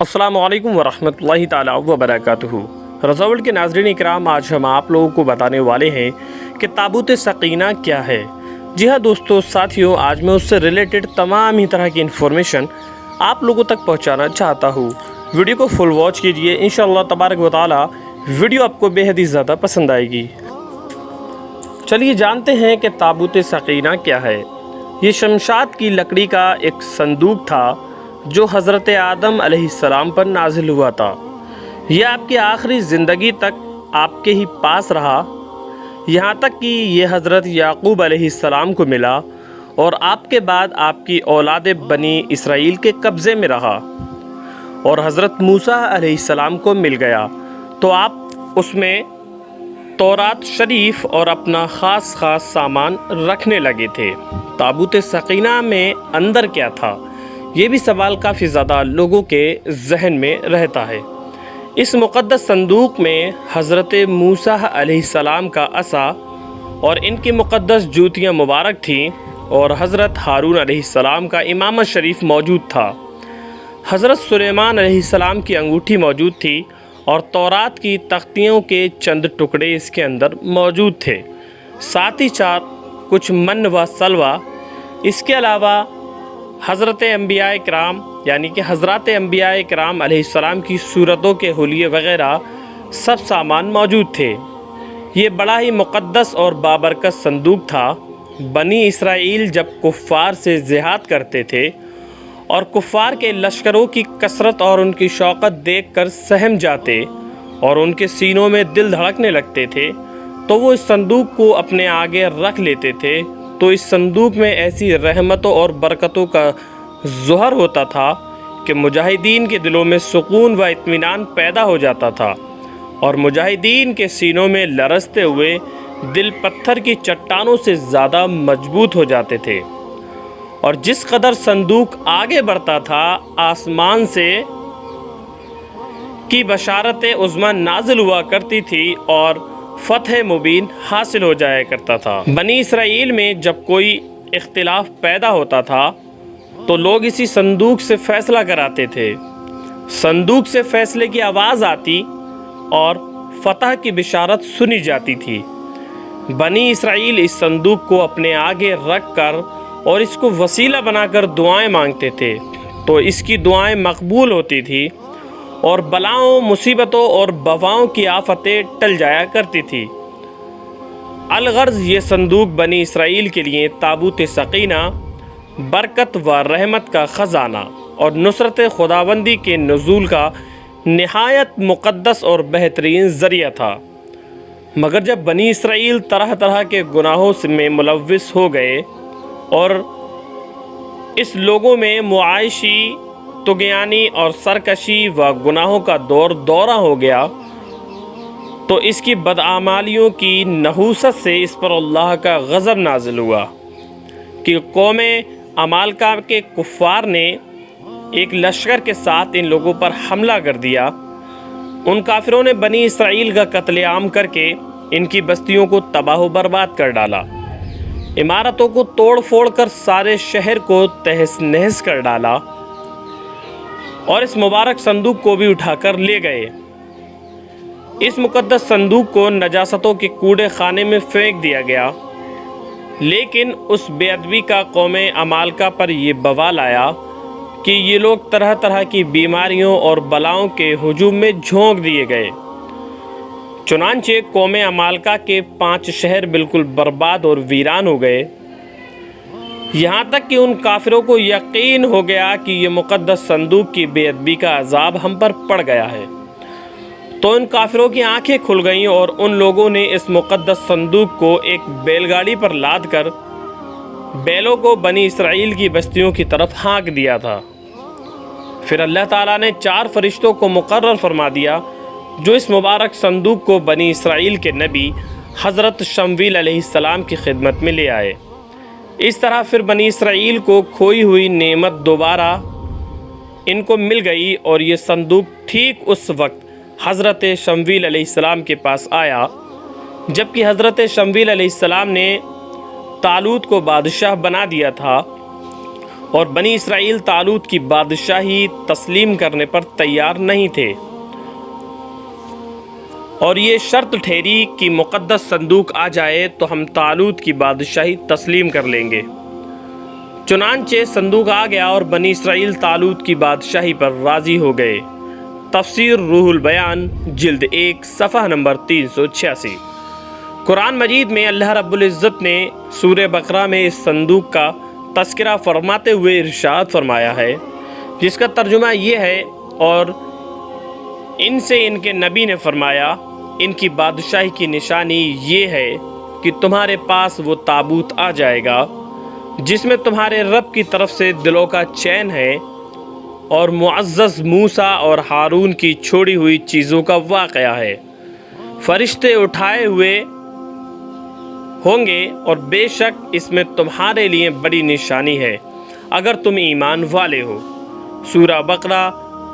السلام علیکم ورحمۃ اللہ وبرکاتہ۔ رضا ورلڈ کے ناظرین اکرام، آج ہم آپ لوگوں کو بتانے والے ہیں کہ تابوت سقینہ کیا ہے۔ جی ہاں دوستو، ساتھیوں، آج میں اس سے ریلیٹڈ تمام ہی طرح کی انفارمیشن آپ لوگوں تک پہنچانا چاہتا ہوں۔ ویڈیو کو فل واچ کیجئے، انشاءاللہ تبارک و تعالی ویڈیو آپ کو بے حد ہی زیادہ پسند آئے گی۔ چلیے جانتے ہیں کہ تابوت سقینہ کیا ہے۔ یہ شمشاد کی لکڑی کا ایک صندوق تھا جو حضرت آدم علیہ السلام پر نازل ہوا تھا۔ یہ آپ کی آخری زندگی تک آپ کے ہی پاس رہا، یہاں تک کہ یہ حضرت یعقوب علیہ السلام کو ملا اور آپ کے بعد آپ کی اولاد بنی اسرائیل کے قبضے میں رہا، اور حضرت موسیٰ علیہ السلام کو مل گیا تو آپ اس میں تورات شریف اور اپنا خاص سامان رکھنے لگے تھے۔ تابوت سقینہ میں اندر کیا تھا، یہ بھی سوال کافی زیادہ لوگوں کے ذہن میں رہتا ہے۔ اس مقدس صندوق میں حضرت موسیٰ علیہ السلام کا عصا اور ان کی مقدس جوتیاں مبارک تھیں، اور حضرت ہارون علیہ السلام کا امامت شریف موجود تھا۔ حضرت سلیمان علیہ السلام کی انگوٹھی موجود تھی، اور تورات کی تختیوں کے چند ٹکڑے اس کے اندر موجود تھے، ساتھ ہی ساتھ کچھ من و سلوہ۔ اس کے علاوہ حضرت انبیاء کرام یعنی کہ حضرات انبیاء کرام علیہ السلام کی صورتوں کے حلیے وغیرہ سب سامان موجود تھے۔ یہ بڑا ہی مقدس اور بابرکت صندوق تھا۔ بنی اسرائیل جب کفار سے جہاد کرتے تھے اور کفار کے لشکروں کی کثرت اور ان کی شوکت دیکھ کر سہم جاتے اور ان کے سینوں میں دل دھڑکنے لگتے تھے، تو وہ اس صندوق کو اپنے آگے رکھ لیتے تھے۔ تو اس صندوق میں ایسی رحمتوں اور برکتوں کا ظہر ہوتا تھا کہ مجاہدین کے دلوں میں سکون و اطمینان پیدا ہو جاتا تھا، اور مجاہدین کے سینوں میں لرزتے ہوئے دل پتھر کی چٹانوں سے زیادہ مضبوط ہو جاتے تھے۔ اور جس قدر صندوق آگے بڑھتا تھا، آسمان سے کی بشارت عظمیٰ نازل ہوا کرتی تھی اور فتح مبین حاصل ہو جایا کرتا تھا۔ بنی اسرائیل میں جب کوئی اختلاف پیدا ہوتا تھا تو لوگ اسی صندوق سے فیصلہ کراتے تھے۔ صندوق سے فیصلے کی آواز آتی اور فتح کی بشارت سنی جاتی تھی۔ بنی اسرائیل اس صندوق کو اپنے آگے رکھ کر اور اس کو وسیلہ بنا کر دعائیں مانگتے تھے، تو اس کی دعائیں مقبول ہوتی تھی اور بلاؤں، مصیبتوں اور وباؤں کی آفتیں ٹل جایا کرتی تھی۔ الغرض یہ صندوق بنی اسرائیل کے لیے تابوت سقینہ برکت و رحمت کا خزانہ اور نصرت خداوندی کے نزول کا نہایت مقدس اور بہترین ذریعہ تھا۔ مگر جب بنی اسرائیل طرح طرح کے گناہوں میں ملوث ہو گئے اور اس لوگوں میں معاشی طغیانی اور سرکشی و گناہوں کا دورہ ہو گیا، تو اس کی بدعمالیوں کی نحوست سے اس پر اللہ کا غضب نازل ہوا کہ قوم عمالقہ کے کفار نے ایک لشکر کے ساتھ ان لوگوں پر حملہ کر دیا۔ ان کافروں نے بنی اسرائیل کا قتل عام کر کے ان کی بستیوں کو تباہ و برباد کر ڈالا، عمارتوں کو توڑ پھوڑ کر سارے شہر کو تہس نہس کر ڈالا، اور اس مبارک صندوق کو بھی اٹھا کر لے گئے۔ اس مقدس صندوق کو نجاستوں کے کوڑے خانے میں پھینک دیا گیا۔ لیکن اس بے ادبی کا قوم عمالقہ پر یہ بوال آیا کہ یہ لوگ طرح طرح کی بیماریوں اور بلاؤں کے ہجوم میں جھونک دیے گئے۔ چنانچہ قوم عمالقہ کے 5 شہر بالکل برباد اور ویران ہو گئے، یہاں تک کہ ان کافروں کو یقین ہو گیا کہ یہ مقدس صندوق کی بے ادبی کا عذاب ہم پر پڑ گیا ہے۔ تو ان کافروں کی آنکھیں کھل گئیں اور ان لوگوں نے اس مقدس صندوق کو ایک بیل گاڑی پر لاد کر بیلوں کو بنی اسرائیل کی بستیوں کی طرف ہانک دیا تھا۔ پھر اللہ تعالیٰ نے 4 فرشتوں کو مقرر فرما دیا جو اس مبارک صندوق کو بنی اسرائیل کے نبی حضرت شمویل علیہ السلام کی خدمت میں لے آئے۔ اس طرح پھر بنی اسرائیل کو کھوئی ہوئی نعمت دوبارہ ان کو مل گئی، اور یہ صندوق ٹھیک اس وقت حضرت شمویل علیہ السلام کے پاس آیا جبکہ حضرت شمویل علیہ السلام نے طالوت کو بادشاہ بنا دیا تھا، اور بنی اسرائیل طالوت کی بادشاہی تسلیم کرنے پر تیار نہیں تھے، اور یہ شرط ٹھہری کہ مقدس صندوق آ جائے تو ہم طالوت کی بادشاہی تسلیم کر لیں گے۔ چنانچہ صندوق آ گیا اور بنی اسرائیل طالوت کی بادشاہی پر راضی ہو گئے۔ تفسیر روح البیان جلد 1 صفحہ نمبر 386۔ قرآن مجید میں اللہ رب العزت نے سورہ بقرہ میں اس صندوق کا تذکرہ فرماتے ہوئے ارشاد فرمایا ہے، جس کا ترجمہ یہ ہے، اور ان سے ان کے نبی نے فرمایا، ان کی بادشاہی کی نشانی یہ ہے کہ تمہارے پاس وہ تابوت آ جائے گا جس میں تمہارے رب کی طرف سے دلوں کا چین ہے، اور معزز موسیٰ اور ہارون کی چھوڑی ہوئی چیزوں کا واقعہ ہے۔ فرشتے اٹھائے ہوئے ہوں گے، اور بے شک اس میں تمہارے لیے بڑی نشانی ہے اگر تم ایمان والے ہو۔ سورہ بقرہ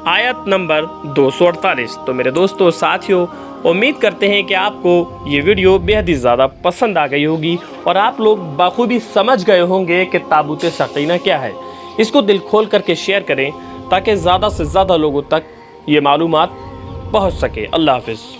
آیت نمبر 248۔ تو میرے دوستو ساتھیو، امید کرتے ہیں کہ آپ کو یہ ویڈیو بے حد ہی زیادہ پسند آ گئی ہوگی، اور آپ لوگ بخوبی سمجھ گئے ہوں گے کہ تابوت سقینہ کیا ہے۔ اس کو دل کھول کر کے شیئر کریں تاکہ زیادہ سے زیادہ لوگوں تک یہ معلومات پہنچ سکے۔ اللہ حافظ۔